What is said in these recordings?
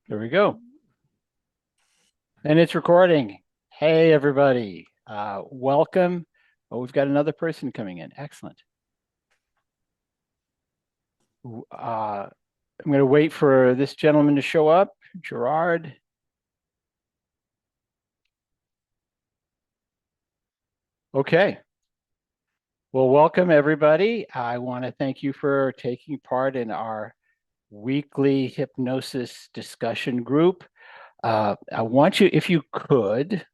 There we go. And it's recording. Hey, everybody. Welcome. Oh, we've got another person coming in. Excellent. I'm going to wait for this gentleman to show up. Gerard. Okay. Well, welcome, everybody. I want to thank you for taking part in our weekly hypnosis discussion group. I want you, if you could,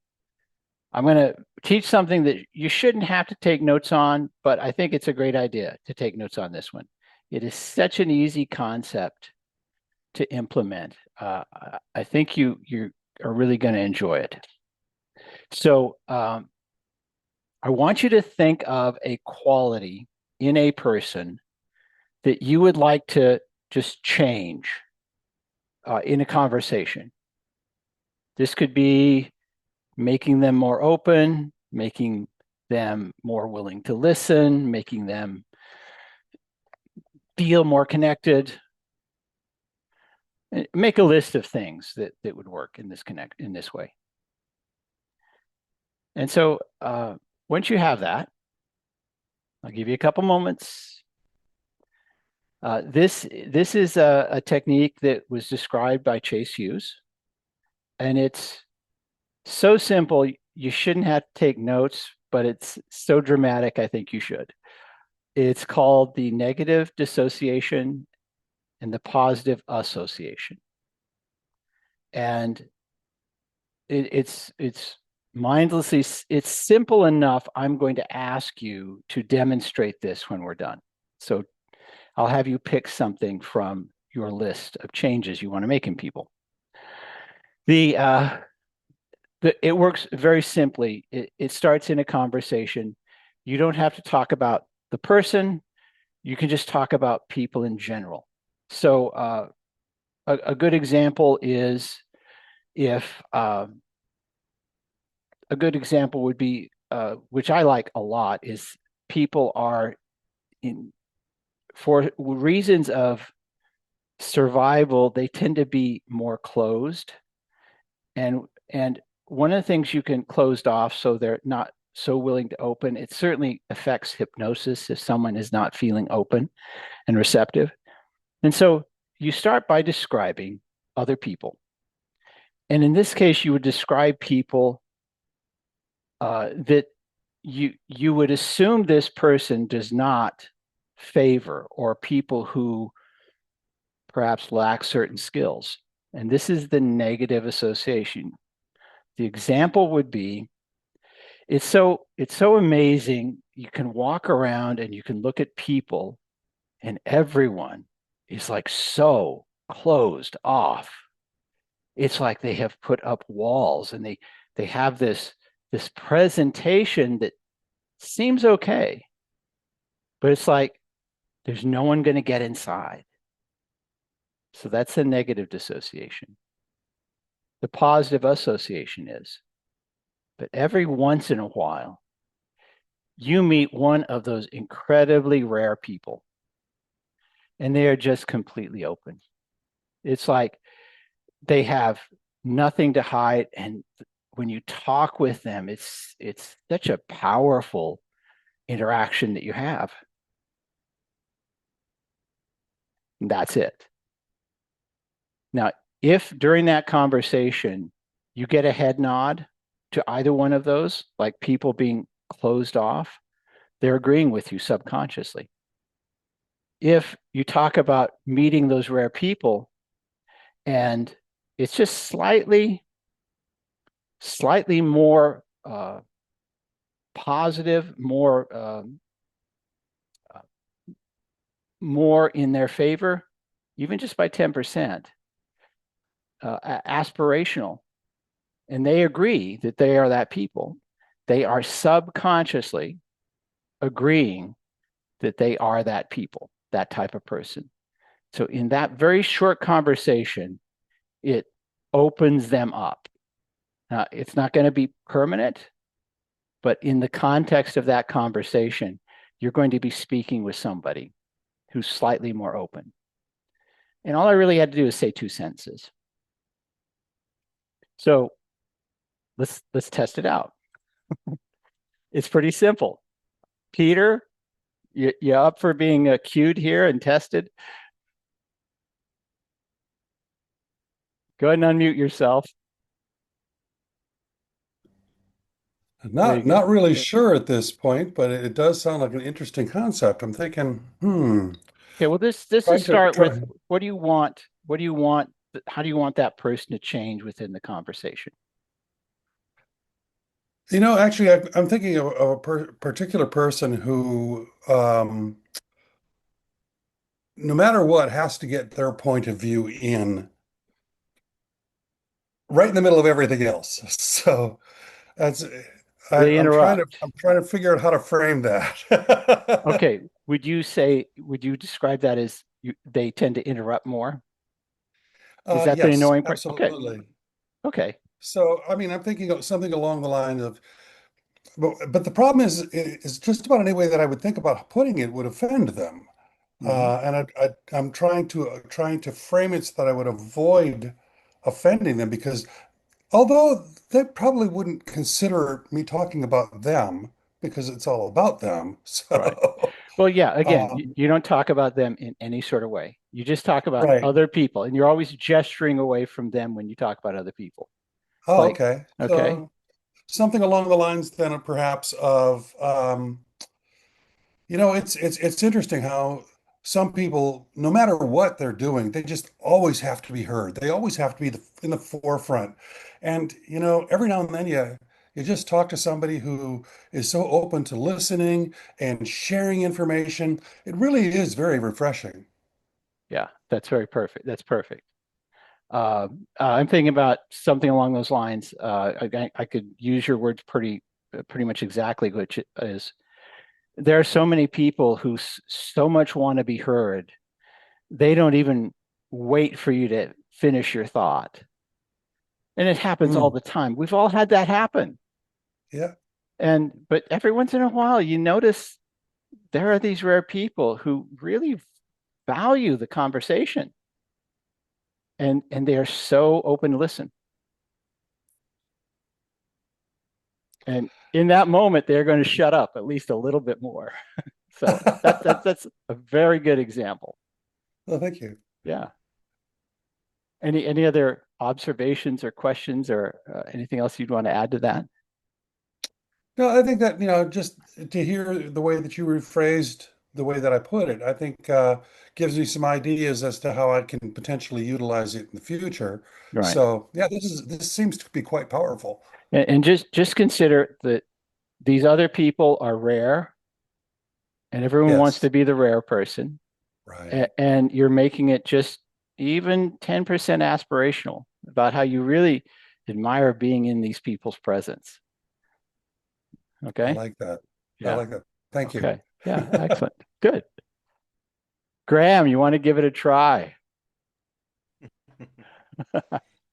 I'm going to teach something that you shouldn't have to take notes on, but I think it's a great idea to take notes on this one. It is such an easy concept to implement. I think you are really going to enjoy it. So I want you to think of a quality in a person that you would like to just change in a conversation. This could be making them more open, making them more willing to listen, making them feel more connected. Make a list of things that would work in this way. And so once you have that, I'll give you a couple moments. This is a technique that was described by Chase Hughes, and it's so simple you shouldn't have to take notes, but it's so dramatic I think you should. It's called the negative dissociation and the positive association. And it's mindlessly, it's simple enough. I'm going to ask you to demonstrate this when we're done. So I'll have you pick something from your list of changes you want to make in people. It works very simply. It starts in a conversation. You don't have to talk about the person. You can just talk about people in general. So a good example is if a good example would be, which I like a lot, is people are for reasons of survival, they tend to be more closed. And one of the things you can closed off so they're not so willing to open, it certainly affects hypnosis if someone is not feeling open and receptive. And so you start by describing other people. And in this case, you would describe people that you would assume this person does not favor, or people who perhaps lack certain skills. And this is the negative association. The example would be, it's so amazing. You can walk around and you can look at people, and everyone is like so closed off. It's like they have put up walls, and they have this presentation that seems okay, but it's like there's no one going to get inside. So that's a negative dissociation. The positive association is, but every once in a while, you meet one of those incredibly rare people, and they are just completely open. It's like they have nothing to hide, and when you talk with them, it's such a powerful interaction that you have. And that's it. Now, if during that conversation you get a head nod to either one of those, like people being closed off, they're agreeing with you subconsciously. If you talk about meeting those rare people and it's just slightly more positive, more in their favor, even just by 10%, aspirational, and they agree that they are that people, they are subconsciously agreeing that they are that people, that type of person. So in that very short conversation, it opens them up. Now, it's not going to be permanent, but in the context of that conversation, you're going to be speaking with somebody who's slightly more open. And all I really had to do is say two sentences. So let's test it out. It's pretty simple. Peter, you up for being cued here and tested? Go ahead and unmute yourself. Very good. Not really sure at this point, but it does sound like an interesting concept. I'm thinking, Okay, well, this is trying to start with try. what do you want? What do you want? How do you want that person to change within the conversation? Actually, I'm thinking of a particular person who, no matter what, has to get their point of view in right in the middle of everything else. So that's They interrupt. I'm trying to figure out how to frame that. Okay, would you describe that as they tend to interrupt more? Is that the Yes, annoying part? Okay, absolutely. okay. So, I mean, I'm thinking of something along the line of, but the problem is just about any way that I would think about putting it would offend them. Hmm. And I'm trying to frame it so that I would avoid offending them because although they probably wouldn't consider me talking about them because it's all about them. Right. So, Well, yeah, again, um, you don't talk about them in any sort of way. You just talk about right. other people, and you're always gesturing away from them when you talk about other people. Oh, Like, okay. okay, So something along the lines then of perhaps of, it's interesting how some people, no matter what they're doing, they just always have to be heard. They always have to be in the forefront. And every now and then you just talk to somebody who is so open to listening and sharing information. It really is very refreshing. yeah, that's very perfect. That's perfect. I'm thinking about something along those lines. I could use your words pretty much exactly, which is there are so many people who so much want to be heard, they don't even wait for you to finish your thought. And it happens all Mm, the time. We've all had that happen. yeah, But every once in a while, you notice there are these rare people who really value the conversation and they are so open to listen. And in that moment, they're going to shut up at least a little bit more. So that's a very good example. well, thank you. Yeah. Any other observations or questions or anything else you'd want to add to that? No, I think that, just to hear the way that you rephrased the way that I put it, I think gives me some ideas as to how I can potentially utilize it in the future. Right. So, yeah, this seems to be quite powerful. And just consider that these other people are rare, and everyone wants to Yes, be the rare person, right. and you're making it just even 10% aspirational about how you really admire being in these people's presence. I Okay. like that. I Yeah. like that. Thank you. Okay. Yeah. Excellent. Good. Graham, you want to give it a try?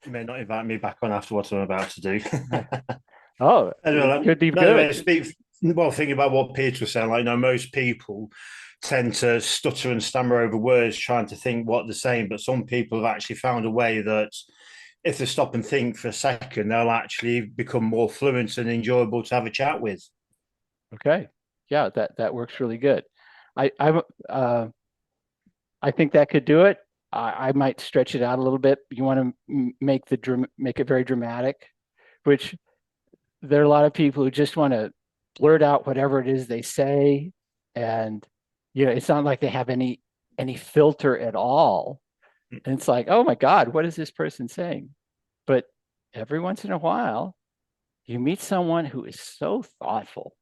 You may not invite me back on after what I'm about to do. Oh, it Anyway, could be no, anyway, good. speak. Well, thinking about what Peter was saying, like, most people tend to stutter and stammer over words trying to think what they're saying, but some people have actually found a way that if they stop and think for a second, they'll actually become more fluent and enjoyable to have a chat with. Okay. Yeah, that works really good. I I think that could do it. I might stretch it out a little bit. You want to make it very dramatic, which there are a lot of people who just want to blurt out whatever it is they say, and it's not like they have any filter at all. And it's like, oh my God, what is this person saying? But every once in a while, you meet someone who is so thoughtful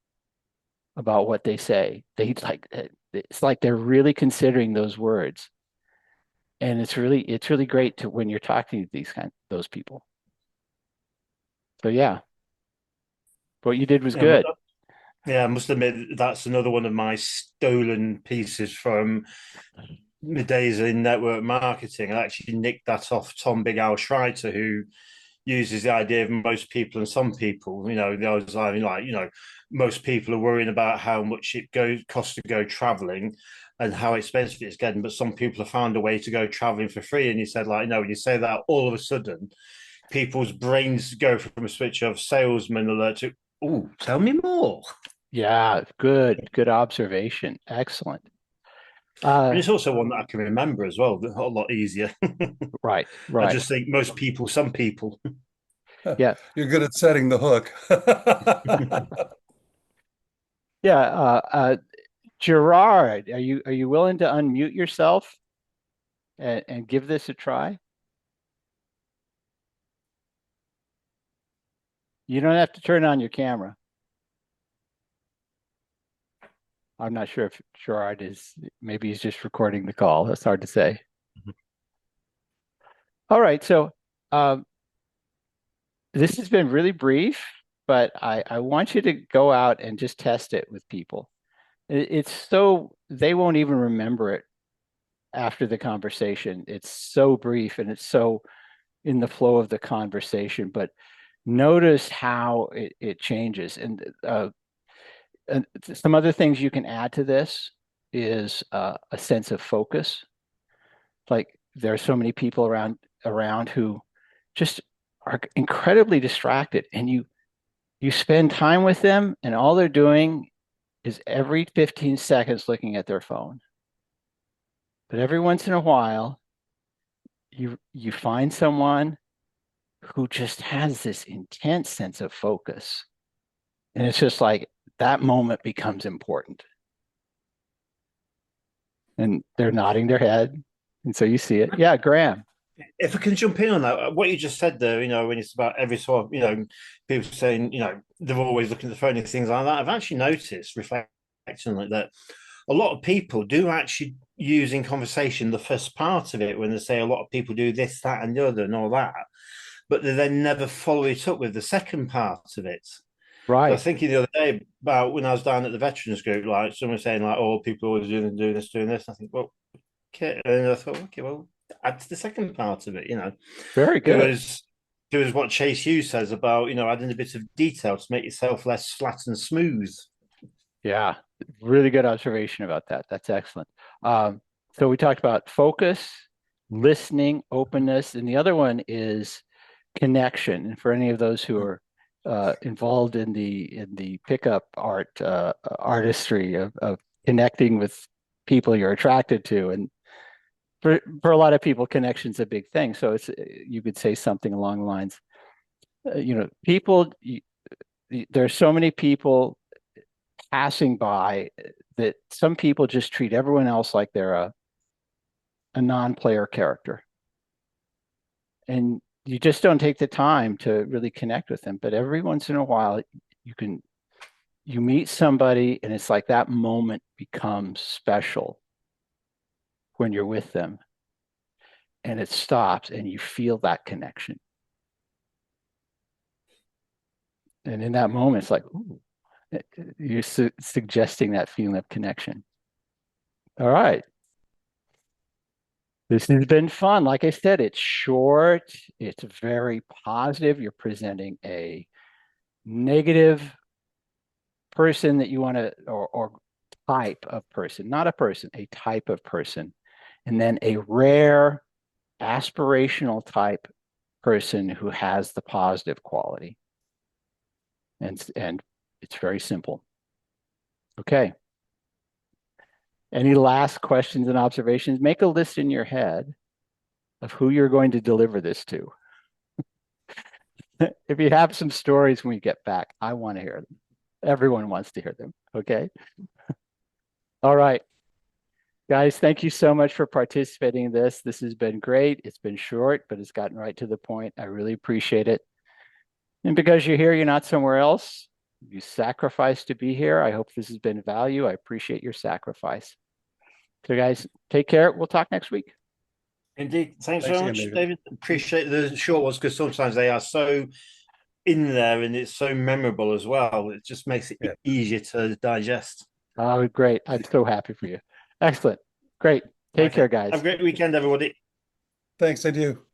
about what they say. It's like they're really considering those words, and it's really great to when you're talking to those people. So yeah, what you did was Yeah, good. yeah, I must admit that's another one of my stolen pieces from my days in network marketing. I actually nicked that off Tom Big Al Schreiter, who uses the idea of most people and some people. I was like, most people are worrying about how much costs to go traveling and how expensive it's getting, but some people have found a way to go traveling for free. And he said, like, when you say that, all of a sudden people's brains go from a switch of salesman alert to, oh, tell me more. Yeah, good observation. Excellent. And it's also one that I can remember as well, a lot easier. Right, I right. just think most people, some people. Yeah, You're good at setting the hook. yeah. Gerard, are you willing to unmute yourself and give this a try? You don't have to turn on your camera. I'm not sure if Gerard is, maybe he's just recording the call. That's hard to say. All right, so um, this has been really brief, but I want you to go out and just test it with people. It's so they won't even remember it after the conversation. It's so brief and it's so in the flow of the conversation, but notice how it changes. And some other things you can add to this is a sense of focus. Like there are so many people around who just are incredibly distracted, and you spend time with them, and all they're doing is every 15 seconds looking at their phone. But every once in a while, you find someone who just has this intense sense of focus. And it's just like that moment becomes important. And they're nodding their head. And so you see it. Yeah, Graham. If I can jump in on that, what you just said there, when it's about every sort of, people saying, they're always looking at the phone and things like that. I've actually noticed, reflecting like that, a lot of people do actually use in conversation the first part of it when they say a lot of people do this, that, and the other, and all that, but they then never follow it up with the second part of it. So I was Right. thinking the other day about when I was down at the veterans group, like someone saying like, "Oh, people are always doing this, doing this." I think, well, okay, and I thought, okay, well, add to the second part of it. Very Do good. as do as what Chase Hughes says about adding a bit of detail to make yourself less flat and smooth. Yeah. Really good observation about that. That's excellent. So we talked about focus, listening, openness, and the other one is connection. And for any of those who are involved in the pickup artistry of connecting with people you're attracted to, and for a lot of people, connection's a big thing. So it's you could say something along the lines, there's so many people passing by that some people just treat everyone else like they're a non-player character, and you just don't take the time to really connect with them. But every once in a while, you can you meet somebody, and it's like that moment becomes special when you're with them, and it stops, and you feel that connection. And in that moment, it's like, ooh, you're suggesting that feeling of connection. All right. This has been fun. Like I said, it's short, it's very positive. You're presenting a negative person that you want to, or type of person, not a person, a type of person. And then a rare aspirational type person who has the positive quality. And it's very simple. Okay. Any last questions and observations? Make a list in your head of who you're going to deliver this to. If you have some stories when we get back, I want to hear them. Everyone wants to hear them. Okay. All right. Guys, thank you so much for participating in this. This has been great. It's been short, but it's gotten right to the point. I really appreciate it. And because you're here, you're not somewhere else. You sacrificed to be here. I hope this has been value. I appreciate your sacrifice. So, guys, take care. We'll talk next week. Indeed. Thanks Thanks very again, much, David. David. Appreciate the short ones because sometimes they are so in there and it's so memorable as well. It just makes it Yeah. easier to digest. Oh, great. I'm so happy for you. Excellent. Great. Take Okay. care, Have guys. a great weekend, everybody. Thanks, I do.